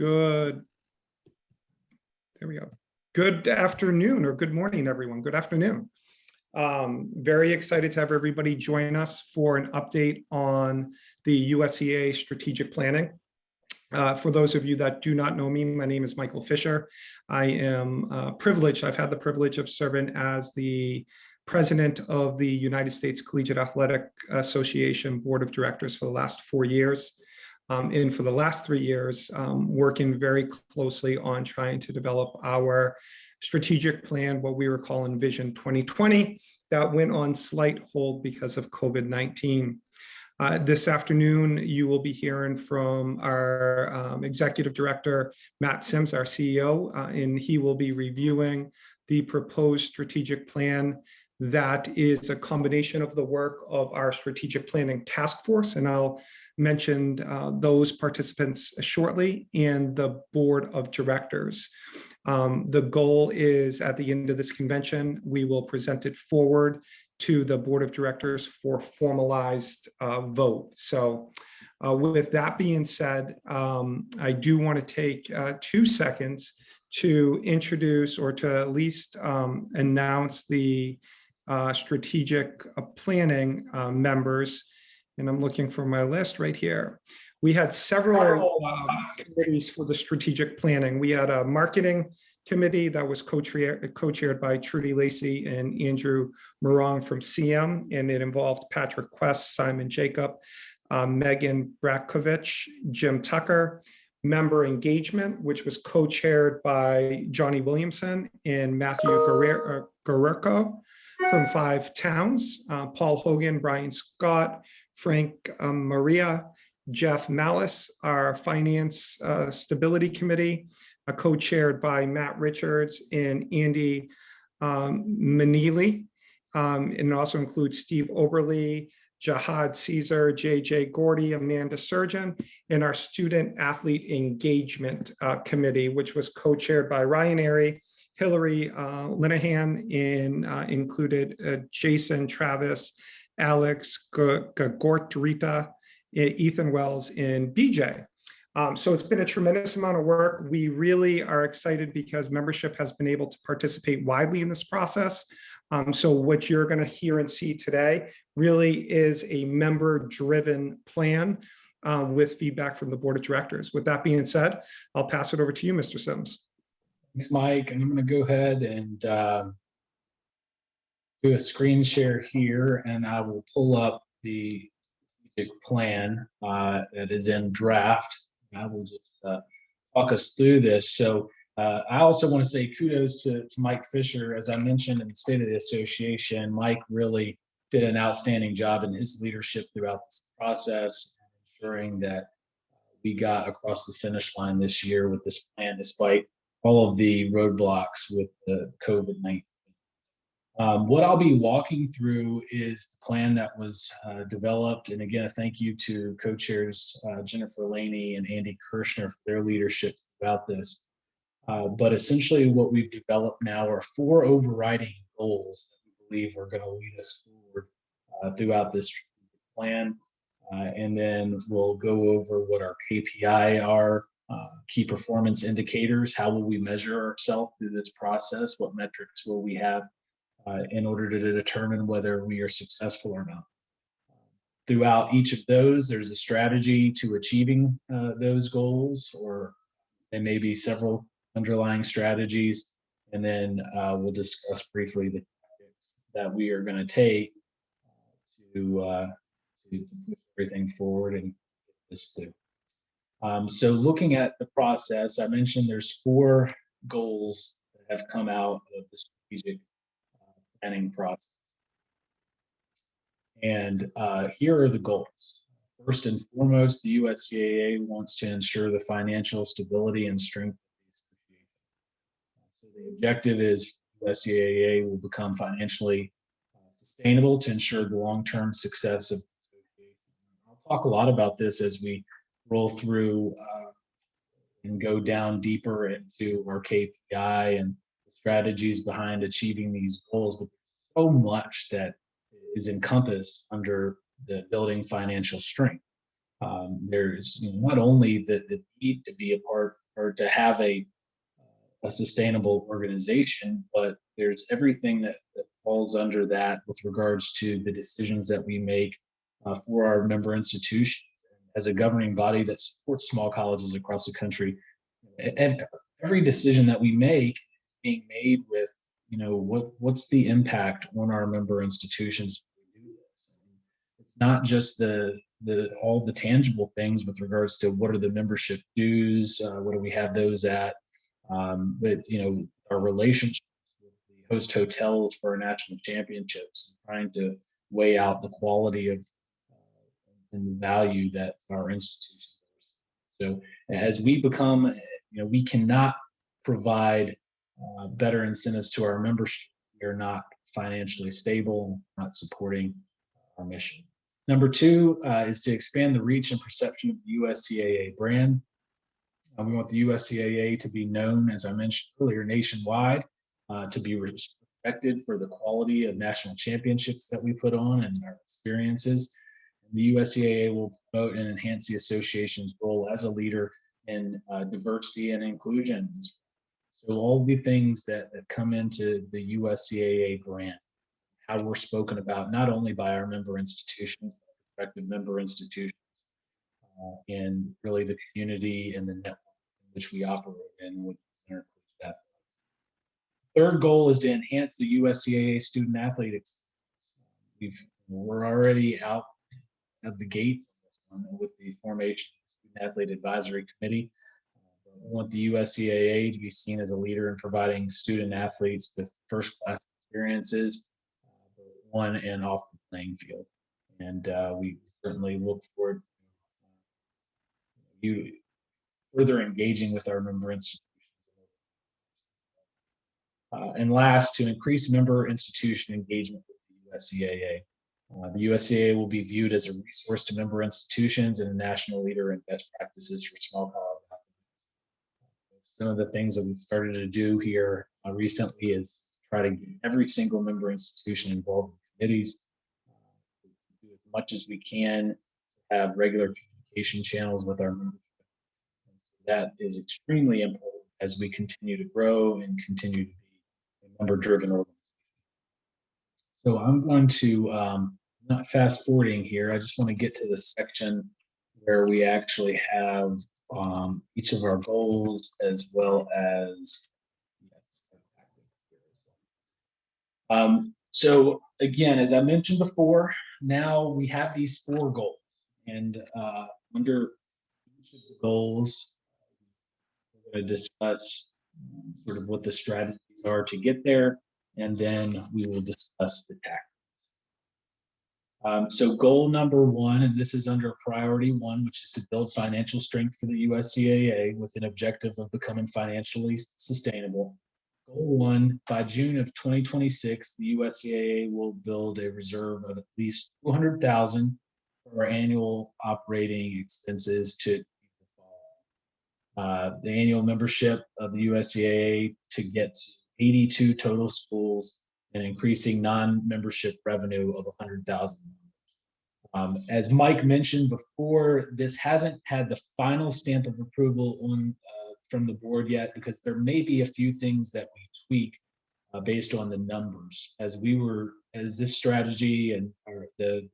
Good. There we go. Good afternoon or good morning, everyone. Good afternoon. Very excited to have everybody join us for an update on the USEA strategic planning. For those of you that do not know me, my name is Michael Fisher. I am privileged. I've had the privilege of serving as the president of the United States Collegiate Athletic Association Board of Directors for the last 4 years. And for the last 3 years, working very closely on trying to develop our strategic plan, what we were calling Vision 2020, that went on slight hold because of COVID-19. This afternoon, you will be hearing from our executive director, Matt Sims, our CEO, and he will be reviewing the proposed strategic plan that is a combination of the work of our strategic planning task force, and I'll mention those participants shortly, and the board of directors. The goal is at the end of this convention, we will present it forward to the board of directors for formalized vote. So with that being said, I do want to take 2 seconds to introduce or to at least announce the strategic planning members. And I'm looking for my list right here. We had several committees for the strategic planning. We had a marketing committee that was co-chaired by Trudy Lacey and Andrew Morong from CM, and it involved Patrick Quest, Simon Jacob, Megan Brakovich, Jim Tucker. Member engagement, which was co-chaired by Johnny Williamson and Matthew Guerrero from 5 towns, Paul Hogan, Brian Scott, Frank Maria, Jeff Malice, our Finance Stability Committee, co-chaired by Matt Richards and Andy Manili. And it also includes Steve Oberly, Jihad Caesar, JJ Gordy, Amanda Surgeon, and our Student Athlete Engagement Committee, which was co-chaired by Ryan Airy, Hillary Linehan, and included Jason Travis, Alex Gortrita, Ethan Wells, and BJ. So it's been a tremendous amount of work. We really are excited because membership has been able to participate widely in this process. So what you're going to hear and see today really is a member-driven plan with feedback from the board of directors. With that being said, I'll pass it over to you, Mr. Sims. Thanks, Mike. And I'm going to go ahead and do a screen share here, and I will pull up the plan that is in draft. I will just walk us through this. So I also want to say kudos to Mike Fisher. As I mentioned in the State of the Association, Mike really did an outstanding job in his leadership throughout this process, ensuring that we got across the finish line this year with this plan, despite all of the roadblocks with the COVID-19. What I'll be walking through is the plan that was developed. And again, a thank you to co-chairs Jennifer Laney and Andy Kirshner for their leadership throughout this. But essentially what we've developed now are 4 overriding goals that we believe are going to lead us forward throughout this plan. And then we'll go over what our KPI are, key performance indicators. How will we measure ourselves through this process? What metrics will we have in order to determine whether we are successful or not? Throughout each of those, there's a strategy to achieving those goals, or there may be several underlying strategies. And then we'll discuss briefly the tactics that we are going to take to push everything forward and get this through. So looking at the process, I mentioned there's 4 goals that have come out of the strategic planning process. And here are the goals. First and foremost, the USCAA wants to ensure the financial stability and strength of the association. So the objective is USCAA will become financially sustainable to ensure the long-term success of the association. I'll talk a lot about this as we roll through and go down deeper into our KPI and the strategies behind achieving these goals. But so much that is encompassed under the building financial strength. There's not only the need to be a part or to have a sustainable organization, but there's everything that falls under that with regards to the decisions that we make for our member institutions as a governing body that supports small colleges across the country. And every decision that we make is being made with, what's the impact on our member institutions if we do this. It's not just the all the tangible things with regards to what are the membership dues, what do we have those at, but our relationships with the host hotels for our national championships, and trying to weigh out the quality of and the value that our institution brings. So as we become, we cannot provide better incentives to our membership. We are not financially stable, not supporting our mission. Number two is to expand the reach and perception of the USCAA brand. We want the USCAA to be known, as I mentioned earlier, nationwide, to be respected for the quality of national championships that we put on and our experiences. And the USCAA will promote and enhance the association's role as a leader in diversity and inclusion. So all the things that come into the USCAA brand, how we're spoken about, not only by our member institutions, but prospective member institutions, and really the community and the network in which we operate in, which includes that. Third goal is to enhance the USCAA student athlete experience. We're already out of the gates with the formation of the Student Athlete Advisory Committee. We want the USCAA to be seen as a leader in providing student athletes with first-class experiences, both on and off the playing field. And we certainly look forward to you further engaging with our member institutions. And last, to increase member institution engagement with the USCAA. The USCAA will be viewed as a resource to member institutions and a national leader in best practices for small college athletes. Some of the things that we've started to do here recently is try to get every single member institution involved in committees, do as much as we can, have regular communication channels with our members. That is extremely important as we continue to grow and continue to be a member-driven organization. So I'm going to, not fast forwarding here, I just want to get to the section where we actually have each of our goals as well as so again, as I mentioned before, now we have these 4 goals, and under each of the goals, we're going to discuss sort of what the strategies are to get there, and then we will discuss the tactics. So goal number 1, and this is under priority 1, which is to build financial strength for the USCAA with an objective of becoming financially sustainable. Goal 1, by June of 2026, the USCAA will build a reserve of at least $200,000 for our annual operating expenses to the annual membership of the USCAA to get to 82 total schools and increasing non-membership revenue of $100,000. As Mike mentioned before, this hasn't had the final stamp of approval on from the board yet, because there may be a few things that we tweak based on the numbers. As this strategy and the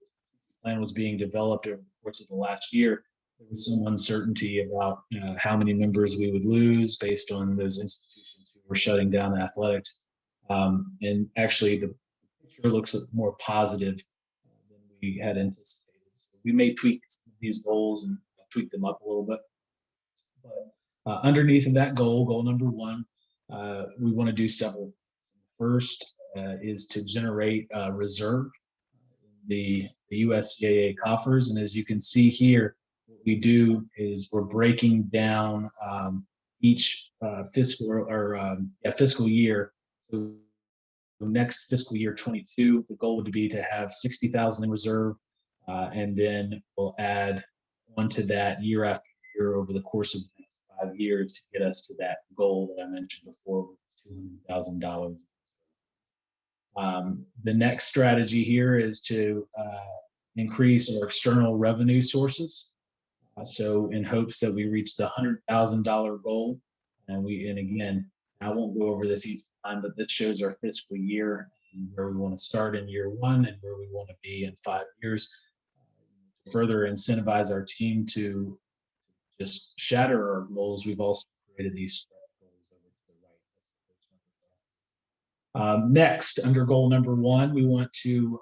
plan was being developed over the course of the last year, there was some uncertainty about how many members we would lose based on those institutions who were shutting down athletics. And actually, the picture looks more positive than we had anticipated. So we may tweak some of these goals and tweak them up a little bit. But underneath of that goal number 1, we want to do several. First is to generate a reserve in the USCAA coffers. And as you can see here, what we do is we're breaking down each fiscal year. So next fiscal year 22, the goal would be to have 60,000 in reserve, and then we'll add onto that year after year over the course of the next 5 years to get us to that goal that I mentioned before, $200,000. The next strategy here is to increase our external revenue sources. So in hopes that we reach the $100,000 goal, and again, I won't go over this each time, but this shows our fiscal year and where we want to start in year one and where we want to be in 5 years. To further incentivize our team to just shatter our goals, we've also created these stretch goals over to the right. Next, under goal number one, we want to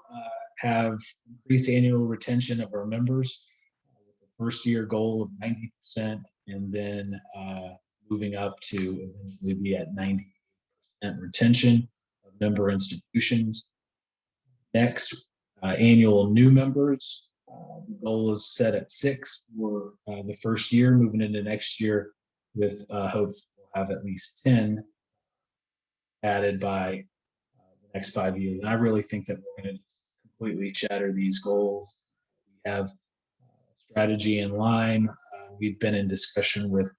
have increased annual retention of our members. With the first year goal of 90%, and then moving up to eventually be at 90% retention of member institutions. Next, annual new members. The goal is set at 6 for the first year, moving into next year with hopes we'll have at least 10 added by the next 5 years. And I really think that we're going to completely shatter these goals. We have strategy in line. We've been in discussion with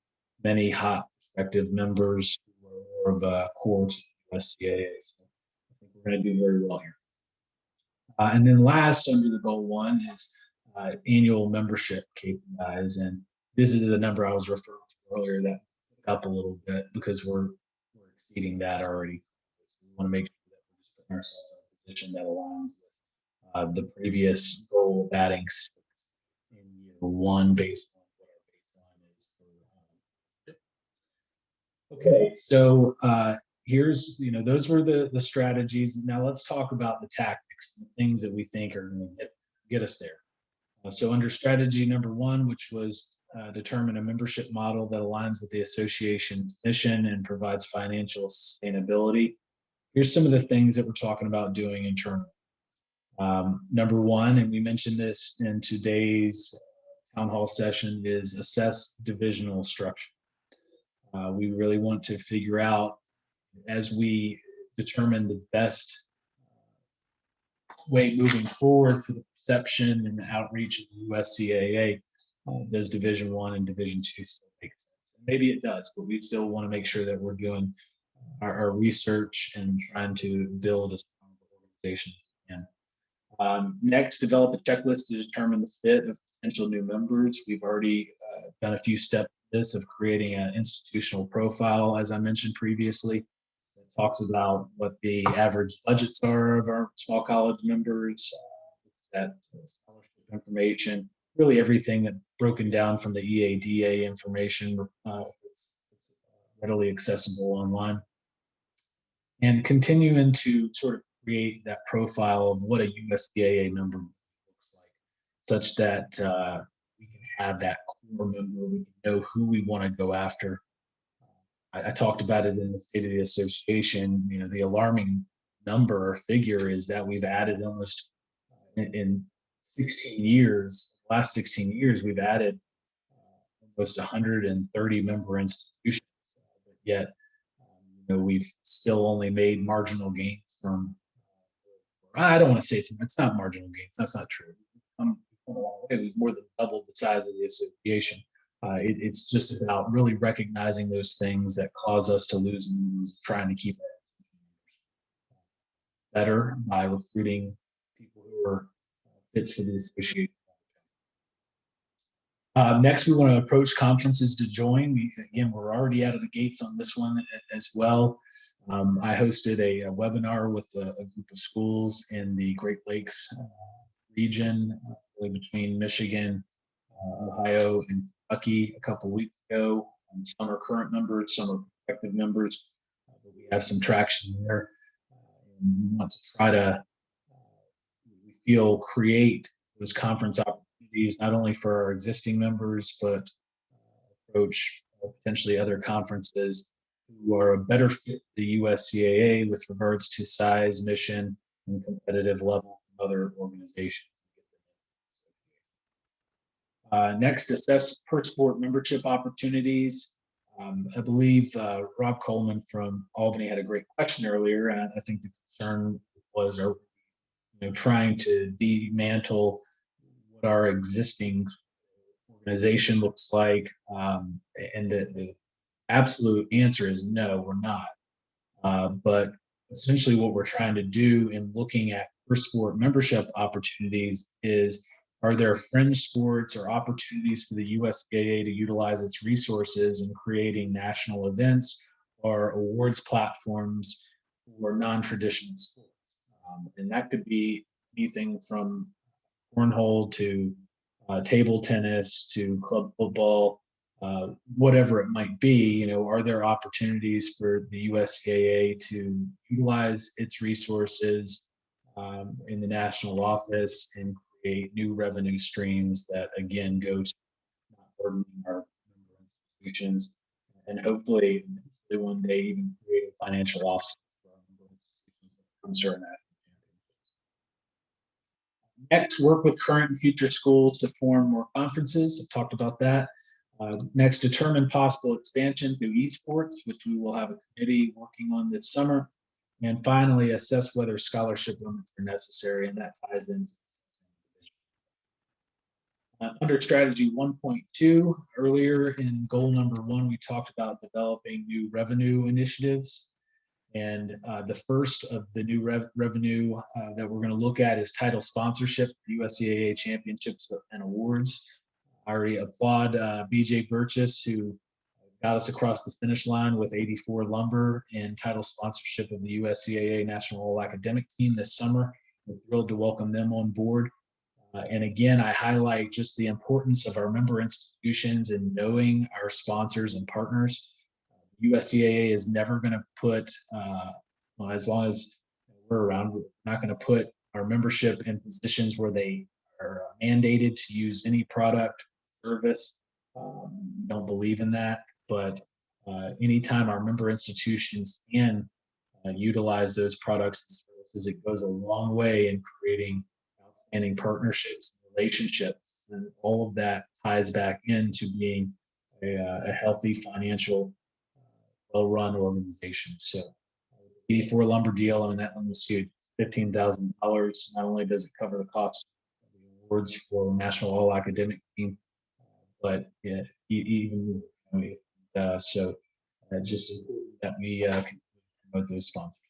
many hot prospective members who are more of a core to USCAA. So I think we're going to do very well here. And then last, under the goal one, is annual membership KPIs. And this is the number I was referring to earlier that up a little bit because we're exceeding that already. So we want to make sure that we're just putting ourselves in a position that aligns with the previous goal of adding 6 in year one based on what our baseline is for. Okay, so here's, those were the strategies. Now let's talk about the tactics, the things that we think are going to get us there. So under strategy number one, which was determine a membership model that aligns with the association's mission and provides financial sustainability. Here's some of the things that we're talking about doing internally. Number one, and we mentioned this in today's town hall session, is assess divisional structure. We really want to figure out, as we determine the best way moving forward for the perception and the outreach of the USCAA, does Division I and Division II still make sense? Maybe it does, but we still want to make sure that we're doing our research and trying to build a strong organization. Next, develop a checklist to determine the fit of potential new members. We've already done a few steps in this of creating an institutional profile, as I mentioned previously. It talks about what the average budgets are of our small college members, that scholarship information, really everything that broken down from the EADA information it's readily accessible online. And continuing to sort of create that profile of what a USCAA member looks like, such that we can have that core member, we can know who we want to go after. I talked about it in the State of the Association. The alarming number or figure is that we've added almost in 16 years, last 16 years, we've added almost 130 member institutions, but yet we've still only made marginal gains from, I don't want to say it's not marginal gains. That's not true. We've more than doubled the size of the association. It's just about really recognizing those things that cause us to lose members, trying to keep it better by recruiting people who are fits for the association. Next, we want to approach conferences to join. We're already out of the gates on this one as well. I hosted a webinar with a group of schools in the Great Lakes region, really between Michigan, Ohio, and Kentucky a couple weeks ago. Some are current members, some are prospective members, but we have some traction there. And we want to try to, we feel, create those conference opportunities not only for our existing members, but approach potentially other conferences who are a better fit the USCAA with regards to size, mission, and competitive level from other organizations. Next, assess per sport membership opportunities. I believe Rob Coleman from Albany had a great question earlier, and I think the concern was, trying to dismantle what our existing organization looks like, and the absolute answer is no, we're not. But essentially what we're trying to do in looking at per sport membership opportunities is Are there fringe sports or opportunities for the USCAA to utilize its resources in creating national events or awards platforms for non-traditional sports? And that could be anything from cornhole to table tennis to club football, whatever it might be. Are there opportunities for the USCAA to utilize its resources in the national office and create new revenue streams that again go to not burdening our member institutions, and hopefully one day even create a financial offset for our member institutions from certain championships. Next, work with current and future schools to form more conferences. I've talked about that. Next, determine possible expansion through esports, which we will have a committee working on this summer. And finally, assess whether scholarship limits are necessary, and that ties into under strategy 1.2, earlier in goal number 1, we talked about developing new revenue initiatives. And the first of the new revenue that we're going to look at is title sponsorship, USCAA championships and awards. I already applaud BJ Burgess, who got us across the finish line with 84 Lumber and title sponsorship of the USCAA National All Academic Team this summer. We're thrilled to welcome them on board. And again, I highlight just the importance of our member institutions and knowing our sponsors and partners. USCAA is never going to put, well, as long as we're around, we're not going to put our membership in positions where they are mandated to use any product or service. We don't believe in that, but anytime our member institutions can utilize those products and services, it goes a long way in creating outstanding partnerships and relationships. And all of that ties back into being a healthy financial well-run organization. So 84 Lumber deal, and that one was huge, $15,000. Not only does it cover the cost of the awards for National All Academic Team, but even so just that we can promote those sponsors.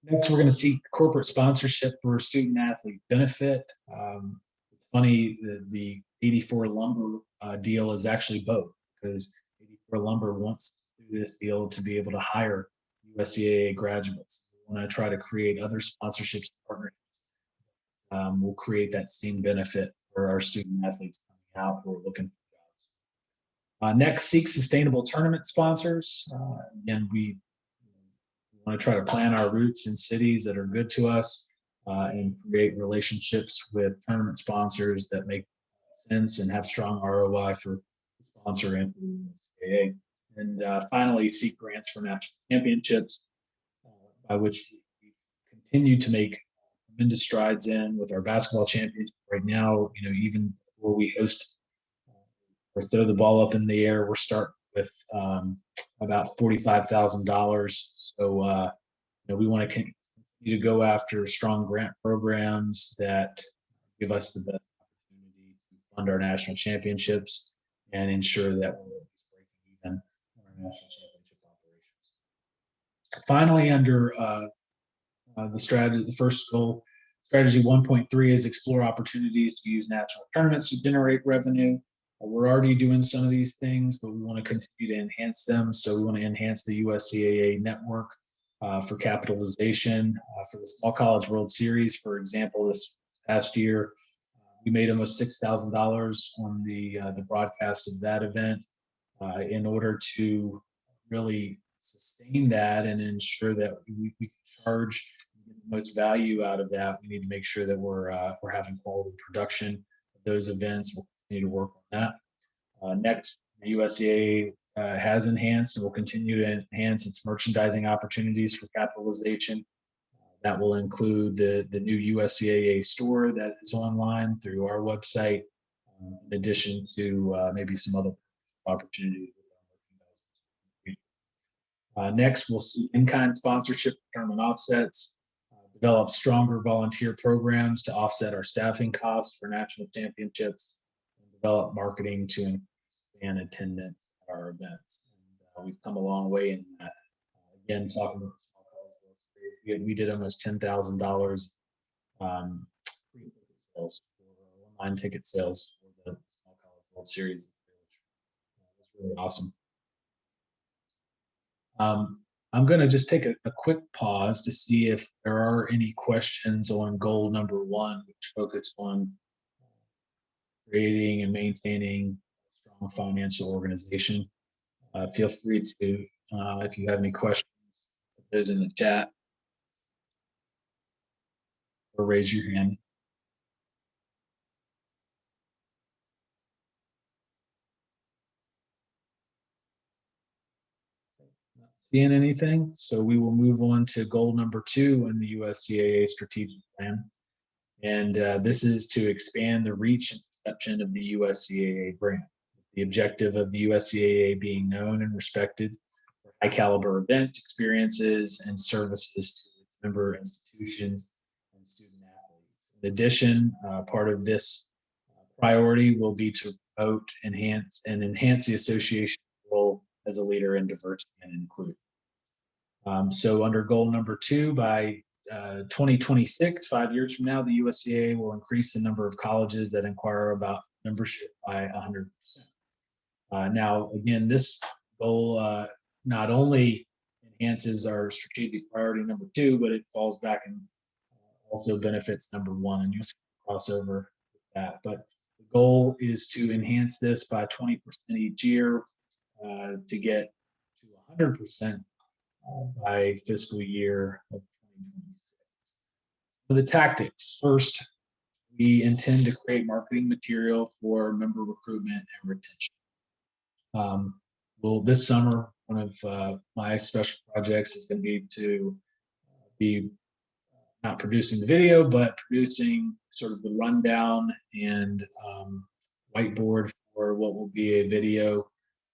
Next, we're going to seek corporate sponsorship for student athlete benefit. It's funny, the 84 Lumber deal is actually both, because 84 Lumber wants through this deal to be able to hire USCAA graduates. We want to try to create other sponsorships and partnerships. We'll create that same benefit for our student athletes coming out who are looking for jobs. Next, seek sustainable tournament sponsors. Again, we want to try to plan our routes in cities that are good to us and create relationships with tournament sponsors that make sense and have strong ROI for the sponsor and the USCAA. And finally, seek grants for national championships, by which we continue to make tremendous strides in with our basketball championship right now. Even before we host or throw the ball up in the air, we're starting with about $45,000. So we want to continue to go after strong grant programs that give us the best opportunity to fund our national championships and ensure that we're at least breaking even on our national championship operations. Finally, under the strategy, the first goal, strategy 1.3 is explore opportunities to use national tournaments to generate revenue. We're already doing some of these things, but we want to continue to enhance them. So we want to enhance the USCAA network for capitalization. For the Small College World Series, for example, this past year, we made almost $6,000 on the broadcast of that event. In order to really sustain that and ensure that we can charge the most value out of that, we need to make sure that we're having quality production of those events. We'll continue to work on that. Next, the USCAA has enhanced and will continue to enhance its merchandising opportunities for capitalization. That will include the new USCAA store that is online through our website, in addition to maybe some other opportunities. Next, we'll see in-kind sponsorship, determine offsets, develop stronger volunteer programs to offset our staffing costs for national championships, and develop marketing to expand attendance at our events. And, we've come a long way in that. Again, talking about the Small College World Series, we did almost $10,000 sales for online ticket sales for the Small College World Series, which was really awesome. I'm going to just take a quick pause to see if there are any questions on goal number 1, which focused on creating and maintaining a strong financial organization. Feel free to, if you have any questions, put those in the chat or raise your hand. Not seeing anything, so we will move on to goal number 2 in the USCAA strategic plan. And this is to expand the reach and perception of the USCAA brand. The objective of the USCAA being known and respected for high caliber events, experiences, and services to its member institutions and student athletes. In addition, part of this priority will be to promote, enhance the association's role as a leader in diversity and inclusion. So under goal number 2, by 2026, 5 years from now, the USCAA will increase the number of colleges that inquire about membership by 100%. Now, again, this goal not only enhances our strategic priority number 2, but it falls back and also benefits number 1, and you'll see crossover with that. But the goal is to enhance this by 20% each year to get to 100% by fiscal year of 2026. So the tactics. First, we intend to create marketing material for member recruitment and retention. Well, this summer, one of my special projects is going to be not producing the video, but producing sort of the rundown and whiteboard for what will be a video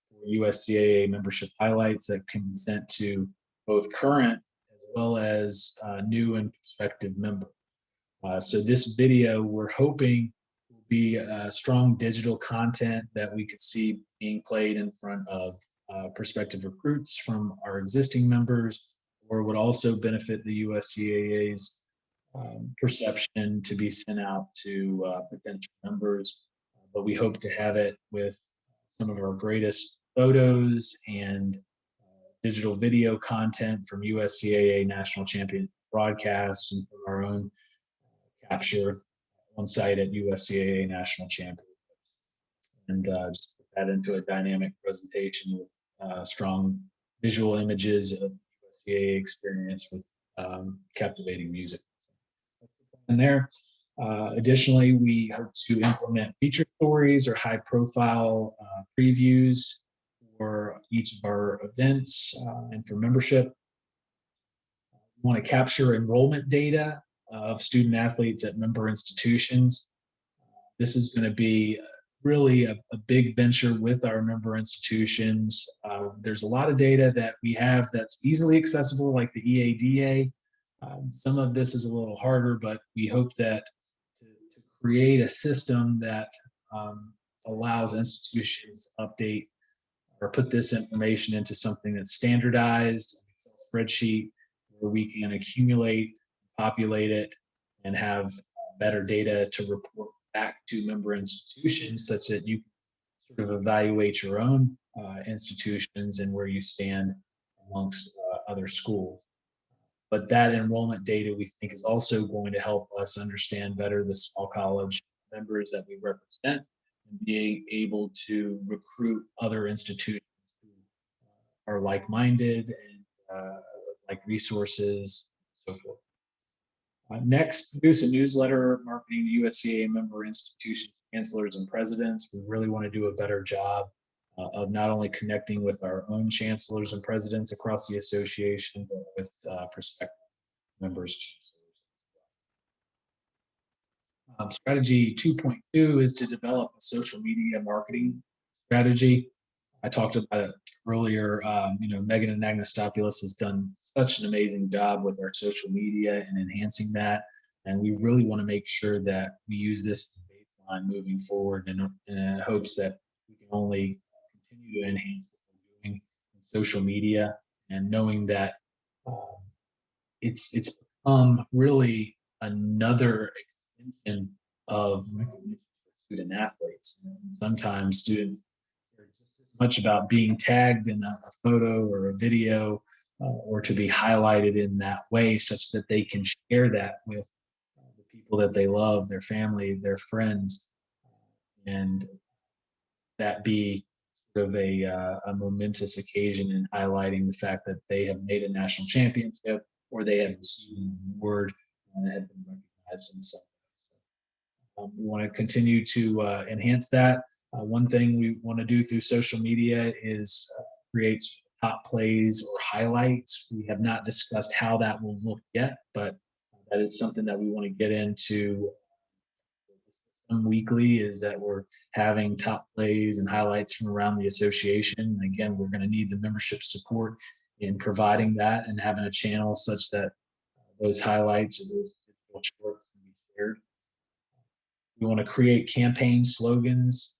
for USCAA membership highlights that can be sent to both current as well as new and prospective members. So this video, we're hoping, will be strong digital content that we could see being played in front of prospective recruits from our existing members, or would also benefit the USCAA's perception to be sent out to potential members. But we hope to have it with some of our greatest photos and digital video content from USCAA national champion broadcasts and from our own capture on site at USCAA national champion, and just put that into a dynamic presentation with strong visual images of USCAA experience with captivating music. And there, additionally, we hope to implement feature stories or high profile previews for each of our events and for membership. We want to capture enrollment data of student athletes at member institutions. This is going to be really a big venture with our member institutions. There's a lot of data that we have that's easily accessible, like the EADA. Some of this is a little harder, but we hope that to create a system that allows institutions to update or put this information into something that's standardized, an Excel spreadsheet, where we can accumulate, populate it, and have better data to report back to member institutions, such that you sort of evaluate your own institutions and where you stand amongst other schools. But that enrollment data, we think, is also going to help us understand better the small college members that we represent and being able to recruit other institutions who are like-minded and like resources, and so forth. Next, produce a newsletter marketing the USCAA member institutions, chancellors, and presidents. We really want to do a better job of not only connecting with our own chancellors and presidents across the association, but with prospective members. Strategy 2.2 is to develop a social media marketing strategy. I talked about it earlier. Megan Anagnosopoulos has done such an amazing job with our social media and enhancing that. And we really want to make sure that we use this as a baseline moving forward in hopes that we can only continue to enhance what we're doing in social media, and knowing that it's become really another extension of recognition highlights. Sometimes students care just as much about being tagged in a photo or a video, or to be highlighted in that way, such that they can share that with the people that they love, their family, their friends, and that be sort of a momentous occasion in highlighting the fact that they have made a national championship or they have received an award and have been recognized in some way. We want to continue to enhance that. One thing we want to do through social media is create top plays or highlights. We have not discussed how that will look yet, but that is something that we want to get into weekly, is that we're having top plays and highlights from around the association. Again, we're going to need the membership support in providing that and having a channel such that those highlights or those digital shorts can be shared. We want to create campaign slogans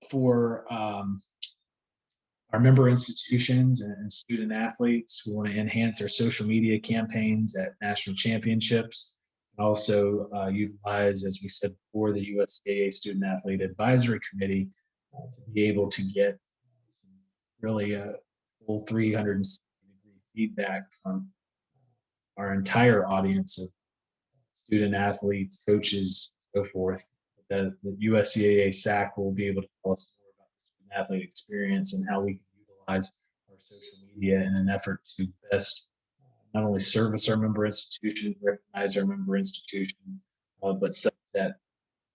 for our member institutions and student athletes. We want to enhance our social media campaigns at national championships. And also utilize, as we said before, the USCAA Student Athlete Advisory Committee to be able to get really a full 360-degree feedback from our entire audience of student athletes, coaches, so forth. The USCAA SAC will be able to tell us more about the student athlete experience and how we can utilize our social media in an effort to best not only service our member institutions, recognize our member institutions, but such that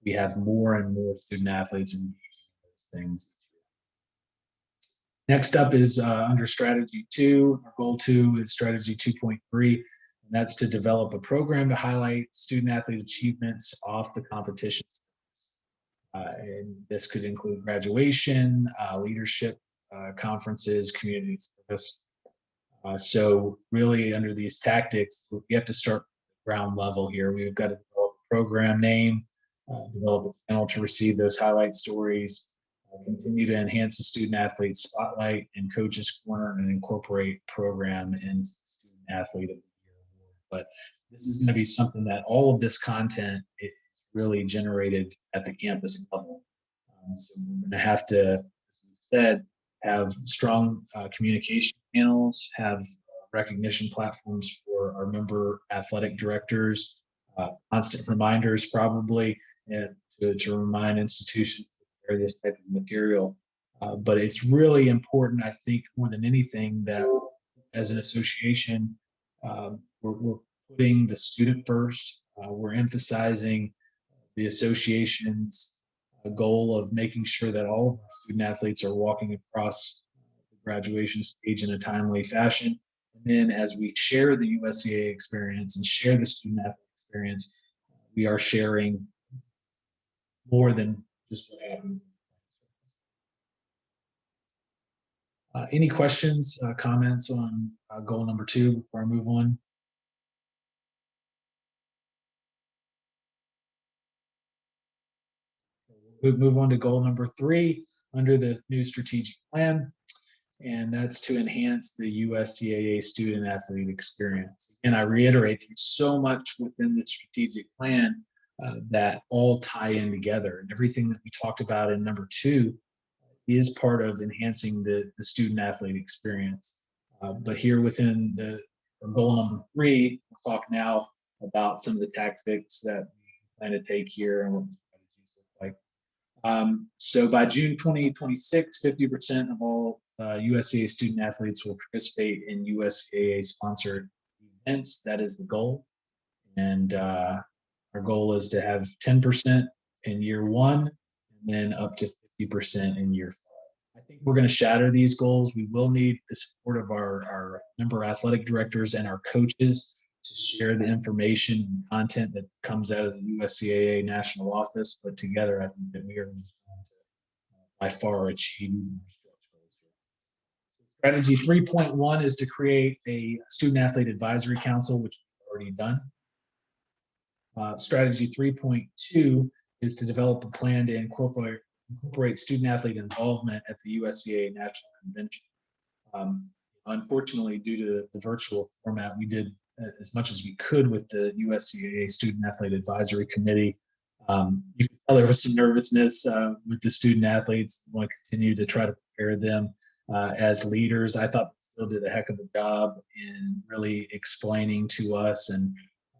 we have more and more student athletes engaging in those things. Next up is under strategy 2. Our goal 2 is strategy 2.3, and that's to develop a program to highlight student athlete achievements off the competition. And this could include graduation, leadership conferences, community service. So really under these tactics, we have to start ground level here. We've got to develop a program name, develop a channel to receive those highlight stories, continue to enhance the student athlete spotlight and coaches corner, and incorporate program and student athlete of the year award. But this is going to be something that all of this content is really generated at the campus level. So we're going to have to, as we said, have strong communication channels, have recognition platforms for our member athletic directors, constant reminders probably to remind institutions to share this type of material. But it's really important, I think, more than anything, that as an association, we're putting the student first. We're emphasizing the association's goal of making sure that all of our student athletes are walking across the graduation stage in a timely fashion. And then as we share the USCA experience and share the student athlete experience, we are sharing more than just what happens. Any questions, comments on goal number 2 before I move on? We'll move on to goal number 3 under the new strategic plan, and that's to enhance the USCAA student athlete experience. And I reiterate, there's so much within the strategic plan that all tie in together. And everything that we talked about in number 2 is part of enhancing the student athlete experience. But here within the goal number 3, we'll talk now about some of the tactics that we plan to take here and what the strategies look like. So by June 2026, 50% of all USCAA student athletes will participate in USCAA sponsored events. That is the goal. And our goal is to have 10% in year 1 and then up to 50% in year 5. I think we're going to shatter these goals. We will need the support of our member athletic directors and our coaches to share the information and content that comes out of the USCAA national office. But together, I think that we are going to by far achieve strategy 3.1 is to create a student athlete advisory council, which we've already done. Strategy 3.2 is to develop a plan to incorporate student athlete involvement at the USCAA National Convention. Unfortunately, due to the virtual format, we did as much as we could with the USCAA Student Athlete Advisory Committee. You can tell there was some nervousness with the student athletes. We want to continue to try to prepare them as leaders. I thought they still did a heck of a job in really explaining to us and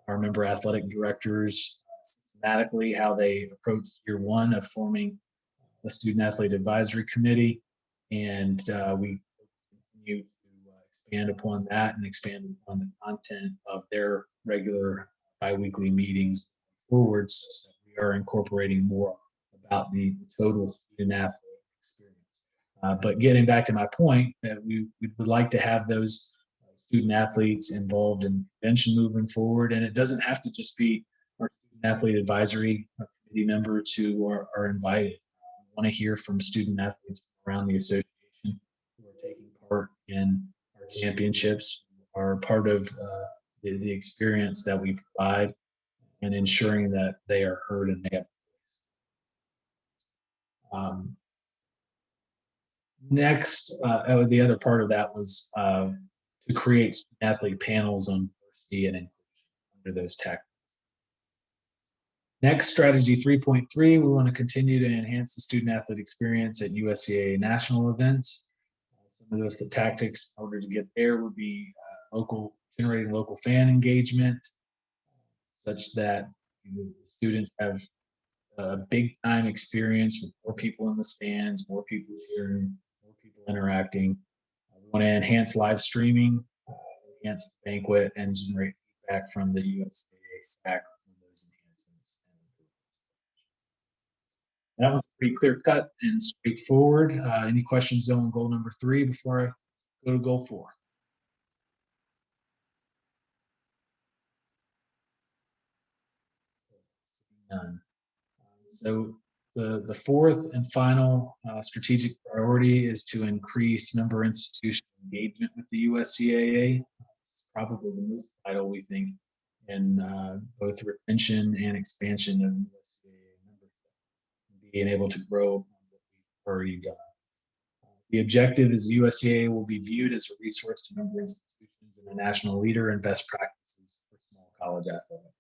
our member athletic directors systematically how they approached year one of forming a student athlete advisory committee. And we continue to expand upon that and expand upon the content of their regular biweekly meetings forward, so that we are incorporating more about the total student athlete experience. But getting back to my point, that we would like to have those student athletes involved in the convention moving forward. And it doesn't have to just be our student athlete advisory committee members who are invited. We want to hear from student athletes around the association who are taking part in our championships, are part of the experience that we provide, and ensuring that they are heard and they have. Next, the other part of that was to create student athlete panels on diversity and inclusion under those tactics. Next, strategy 3.3, we want to continue to enhance the student athlete experience at USCA national events. Some of the tactics in order to get there would be generating local fan engagement, such that students have a big time experience with more people in the stands, more people cheering, more people interacting. We want to enhance live streaming, enhance the banquet, and generate feedback from the USAA staff on those enhancements and improvements. That one's pretty clear cut and straightforward. Any questions though on goal number 3 before I go to goal 4? None. So the fourth and final strategic priority is to increase member institution engagement with the USCAA. It's probably the most vital, we think, in both retention and expansion of USCAA membership, being able to grow what we've already done. The objective is USCAA will be viewed as a resource to member institutions and a national leader in best practices for small college athletics.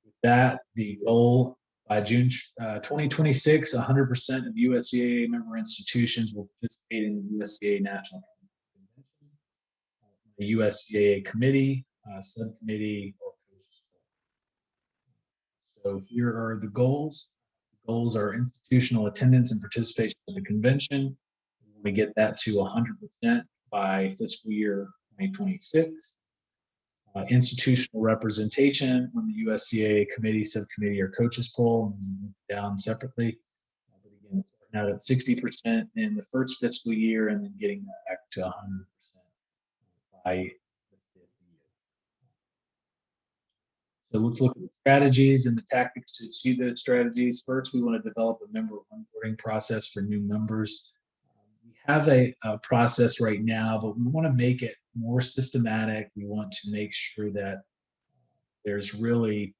With that, the goal by June 2026, 100% of USCAA member institutions will participate in the USCAA National Convention, the USCAA committee, subcommittee, or coaches. So here are the goals. The goals are institutional attendance and participation at the convention. We want to get that to 100% by fiscal year 2026. Institutional representation when the USCAA committee, subcommittee, or coaches poll, and down separately. But again, starting out at 60% in the first fiscal year, and then getting that back to 100% by the 5th year. So let's look at the strategies and the tactics to achieve those strategies. First, we want to develop a member onboarding process for new members. We have a process right now, but we want to make it more systematic. We want to make sure that there's really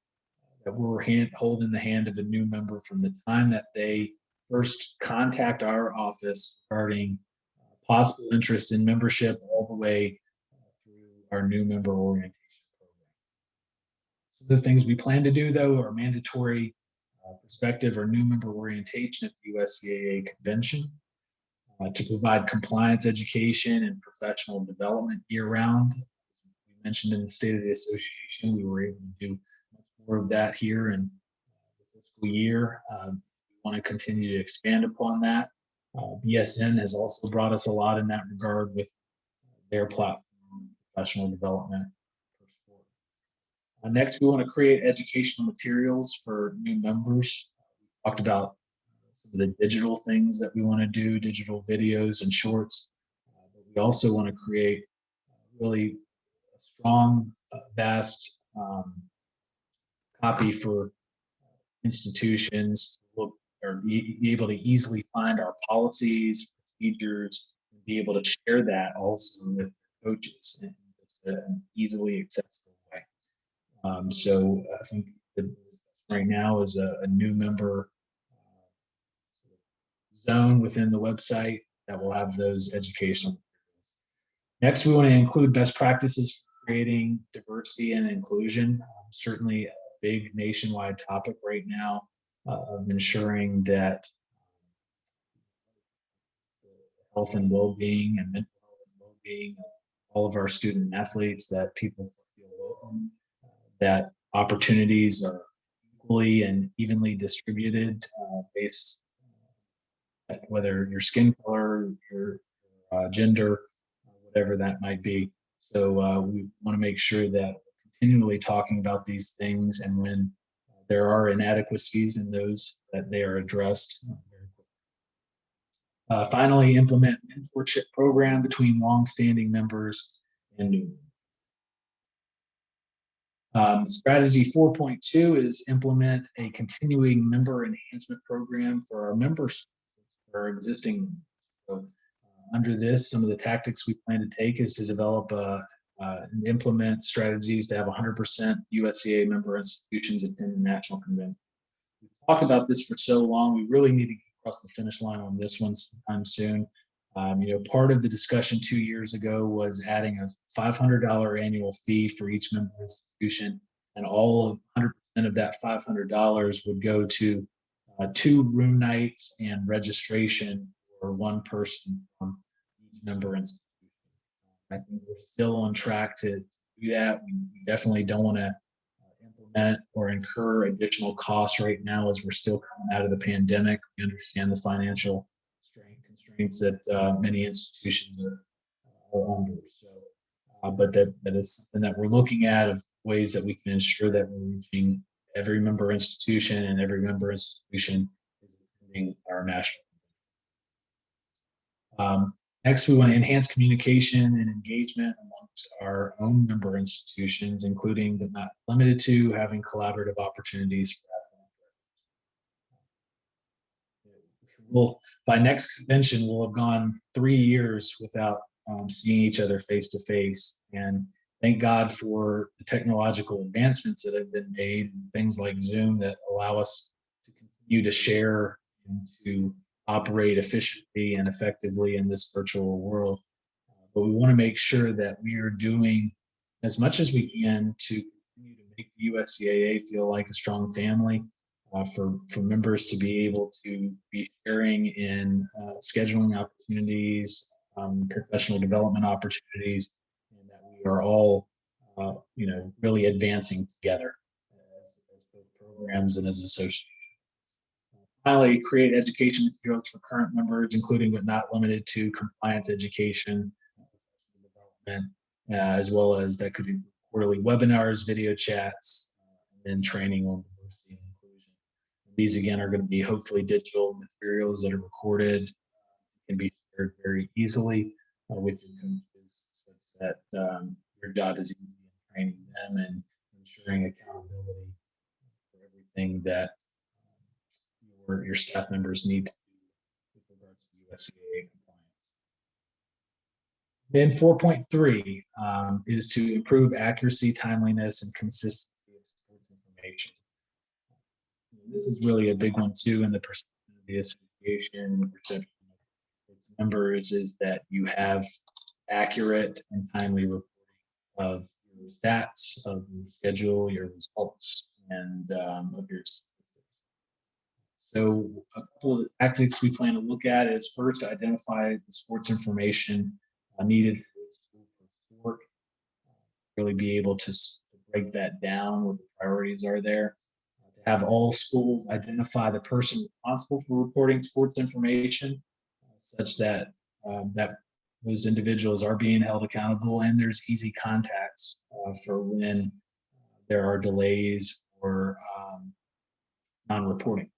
that we're holding the hand of a new member from the time that they first contact our office regarding possible interest in membership all the way through our new member orientation program. Some of the things we plan to do, though, are mandatory perspective or new member orientation at the USCAA convention, to provide compliance education and professional development year-round. As we mentioned in the State of the Association, we were able to do much more of that here in the fiscal year. We want to continue to expand upon that. BSN has also brought us a lot in that regard with their platform, professional development for sport. Next, we want to create educational materials for new members. We talked about the digital things that we want to do, digital videos and shorts. But we also want to create really a strong, vast copy for institutions to look or be able to easily find our policies, procedures, and be able to share that also with coaches in an easily accessible way. So I think right now is a new member zone within the website that will have those educational materials. Next, we want to include best practices for creating diversity and inclusion. Certainly, a big nationwide topic right now of ensuring that health and well-being and mental health and well-being of all of our student athletes, that people feel welcome, that opportunities are equally and evenly distributed based whether your skin color, your gender, whatever that might be. So we want to make sure that we're continually talking about these things, and when there are inadequacies in those, that they are addressed very quickly. Finally, implement mentorship program between longstanding members and new. Strategy 4.2 is implement a continuing member enhancement program for our members, for our existing members. So, under this, some of the tactics we plan to take is to develop and implement strategies to have 100% USCA member institutions attend the national convention. We've talked about this for so long, we really need to get across the finish line on this one sometime soon. Part of the discussion 2 years ago was adding a $500 annual fee for each member institution, and all of 100% of that $500 would go to 2 room nights and registration for one person from each member institution. I think we're still on track to do that. We definitely don't want to implement or incur additional costs right now as we're still coming out of the pandemic. We understand the financial constraints that many institutions are under. So, but that is something that we're looking at, of ways that we can ensure that we're reaching every member institution, and every member institution is attending our national. Next, we want to enhance communication and engagement amongst our own member institutions, including but not limited to having collaborative opportunities for by next convention, we'll have gone 3 years without seeing each other face to face. And thank God for the technological advancements that have been made, and things like Zoom that allow us to continue to share and to operate efficiently and effectively in this virtual world. But we want to make sure that we are doing as much as we can to continue to make the USCAA feel like a strong family, for members to be able to be sharing in scheduling opportunities, professional development opportunities, and that we are all, really advancing together as both programs and as associations. Finally, create education materials for current members, including but not limited to compliance education, development, as well as that could be quarterly webinars, video chats, and training on diversity and inclusion. These again are going to be hopefully digital materials that are recorded, can be shared very easily with your coaches, such that your job is easy in training them and ensuring accountability for everything that your staff members need to do with regards to USCAA compliance. Then 4.3 is to improve accuracy, timeliness, and consistency of sports information. This is really a big one too in the perception of the association, the perception of its members, is that you have accurate and timely reporting of your stats, of your schedule, your results, and of your statistics. So a couple of the tactics we plan to look at is, first, to identify the sports information needed for each school per sport. Really be able to break that down, what the priorities are there. To have all schools identify the person responsible for reporting sports information, such that that those individuals are being held accountable, and there's easy contacts for when there are delays or non-reporting.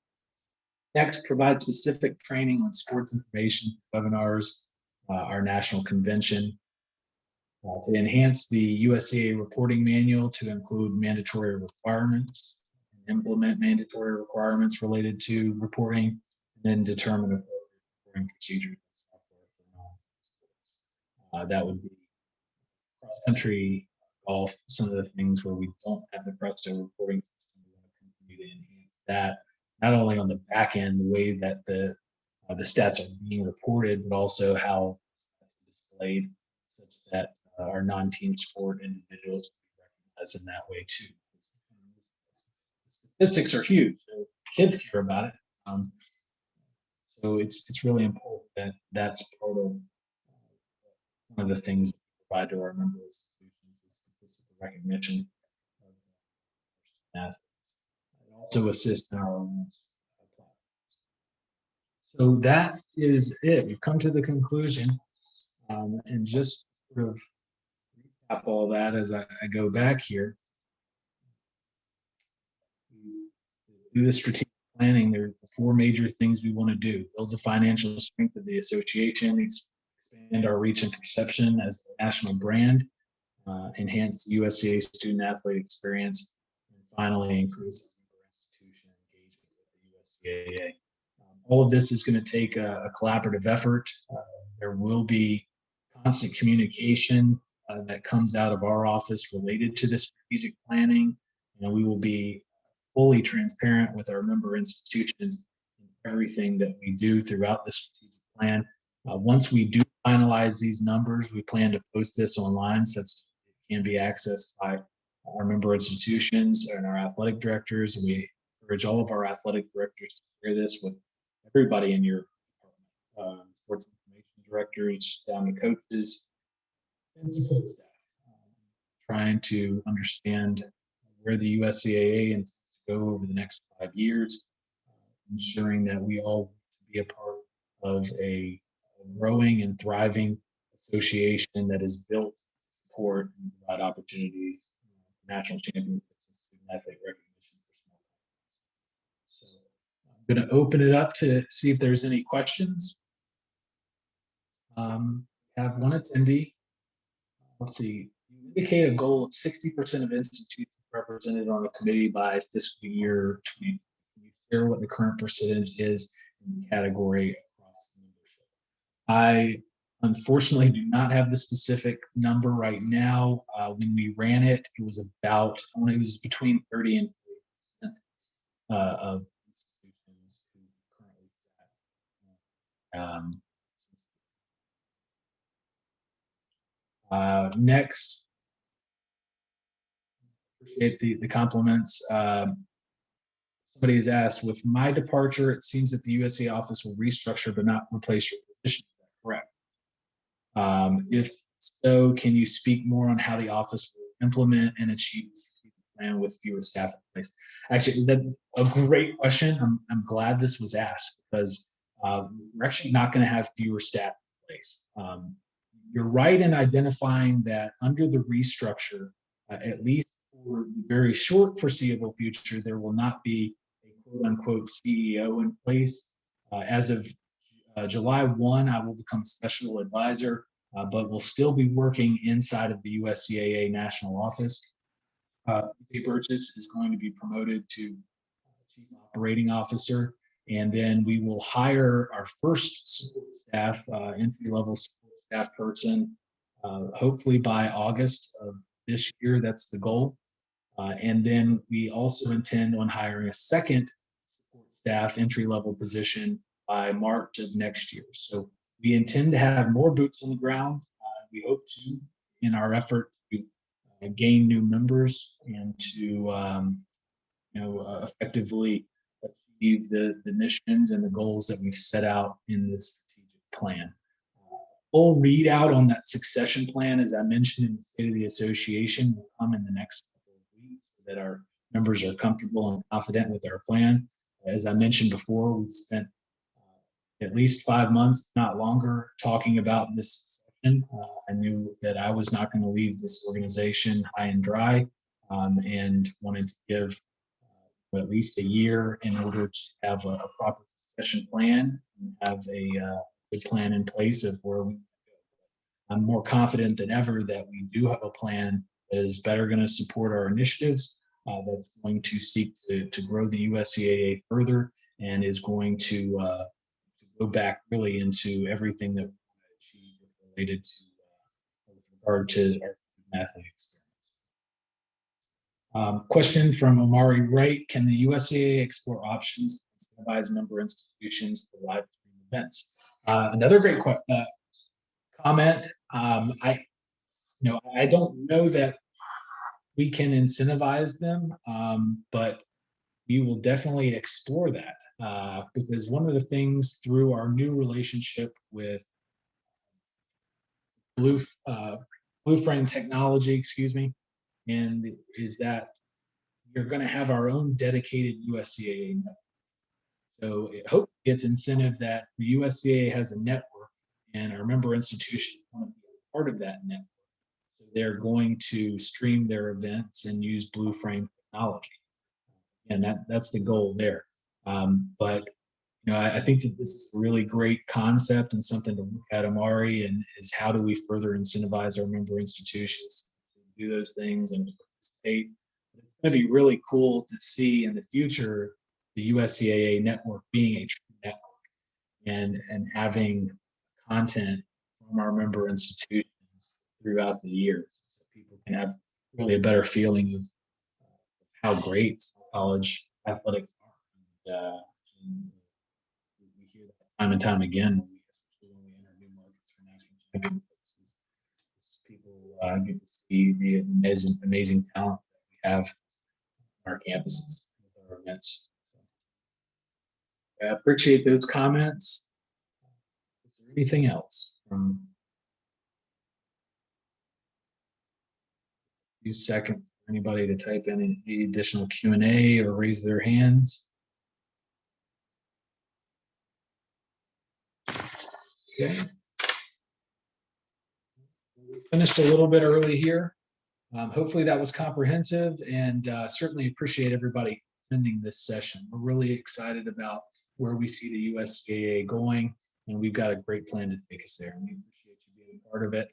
Next, provide specific training on sports information webinars, our national convention, to enhance the USCA reporting manual to include mandatory requirements, and implement mandatory requirements related to reporting, and then determine appropriate reporting procedures. That would be cross-country golf, some of the things where we don't have the Presto reporting system. We want to continue to enhance that, not only on the back end, the way that the stats are being reported, but also how stats are displayed, such that our non-team sport individuals can be recognized in that way too. statistics are huge. Kids care about it. So it's really important that that's part of one of the things that we provide to our member institutions is statistical recognition of athletes. It also assists in our own platform. So that is it. We've come to the conclusion, and just sort of recap all that as I go back here. Do the strategic planning. There are four major things we want to do: build the financial strength of the association, expand our reach and perception as a national brand, enhance USCA student athlete experience, and finally increase institution engagement with the USCAA. All of this is going to take a collaborative effort. There will be constant communication that comes out of our office related to the strategic planning, and we will be fully transparent with our member institutions in everything that we do throughout the strategic plan. Once we do finalize these numbers, we plan to post this online so it can be accessed by our member institutions and our athletic directors. And we encourage all of our athletic directors to share this with everybody in your department, sports information directors down to coaches and support staff, trying to understand where the USCAA intends to go over the next 5 years, ensuring that we all be a part of a growing and thriving association that is built to support and provide opportunities for national championships and student athlete recognition for small companies. So I'm going to open it up to see if there's any questions. Have one attendee. Let's see. You indicate a goal of 60% of institutions represented on a committee by fiscal year 20. Can you share what the current percentage is in the category across the membership? I unfortunately do not have the specific number right now. When we ran it, it was about, it was between 30 and 40% of institutions who currently sat. Next, appreciate the compliments. Somebody has asked, with my departure, it seems that the USA office will restructure but not replace your position. Is that correct? If so, can you speak more on how the office will implement and achieve the plan with fewer staff in place? Actually, that's a great question. I'm glad this was asked because we're actually not going to have fewer staff in place. You're right in identifying that under the restructure, at least for the very short foreseeable future, there will not be a quote unquote CEO in place. As of July 1, I will become a special advisor, but will still be working inside of the USCAA national office. Jay Burgess is going to be promoted to chief operating officer, and then we will hire our first support staff, entry-level support staff person, hopefully by August of this year. That's the goal. And then we also intend on hiring a second support staff entry-level position by March of next year. So we intend to have more boots on the ground. We hope to, in our effort to gain new members and to effectively achieve the missions and the goals that we've set out in this strategic plan. Full readout on that succession plan, as I mentioned in the State of the Association, will come in the next couple of weeks so that our members are comfortable and confident with our plan. As I mentioned before, we've spent at least 5 months, not longer, talking about this succession. I knew that I was not going to leave this organization high and dry, and wanted to give at least a year in order to have a proper succession plan and have a good plan in place of where we go. I'm more confident than ever that we do have a plan that is better going to support our initiatives, that's going to seek to grow the USCAA further, and is going to go back really into everything that we want to achieve related to with regard to our athlete experience. Question from Omari Wright: can the USCAA explore options to incentivize member institutions to live stream events? Another great comment. I don't know that we can incentivize them, but we will definitely explore that because one of the things through our new relationship with Blue Blue Frame Technology, excuse me, and is that you're going to have our own dedicated USCAA network. So it hopefully it's incentive that the USCAA has a network and our member institutions want to be a part of that network. So they're going to stream their events and use Blue Frame technology. And that's the goal there. But I think that this is a really great concept and something to look at, Amari, and is how do we further incentivize our member institutions to do those things and participate. It's going to be really cool to see in the future the USCAA network being a true network and having content from our member institutions throughout the years, so people can have really a better feeling of how great college athletics are. And we hear that time and time again, especially when we enter new markets for national championships. People get to see the amazing talent that we have on our campuses with our events. So, I appreciate those comments. Is there anything else from a few seconds for anybody to type in any additional Q&A or raise their hands? Okay. We finished a little bit early here. Hopefully that was comprehensive, and certainly appreciate everybody attending this session. We're really excited about where we see the USCAA going, and we've got a great plan to take us there. And we appreciate you being a part of it.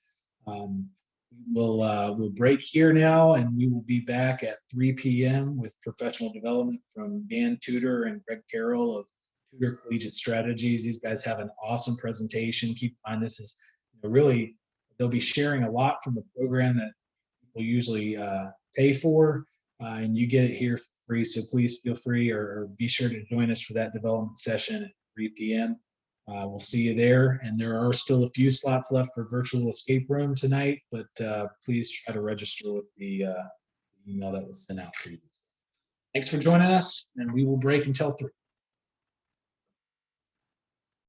We'll break here now, and we will be back at 3 p.m. with professional development from Dan Tudor and Greg Carroll of Tudor Collegiate Strategies. These guys have an awesome presentation. Keep in mind, this is really, they'll be sharing a lot from the program that people usually pay for, and you get it here for free. So please feel free or be sure to join us for that development session at 3 p.m. We'll see you there. And there are still a few slots left for virtual escape room tonight, but please try to register with the email that was sent out to you. Thanks for joining us, and we will break until 3.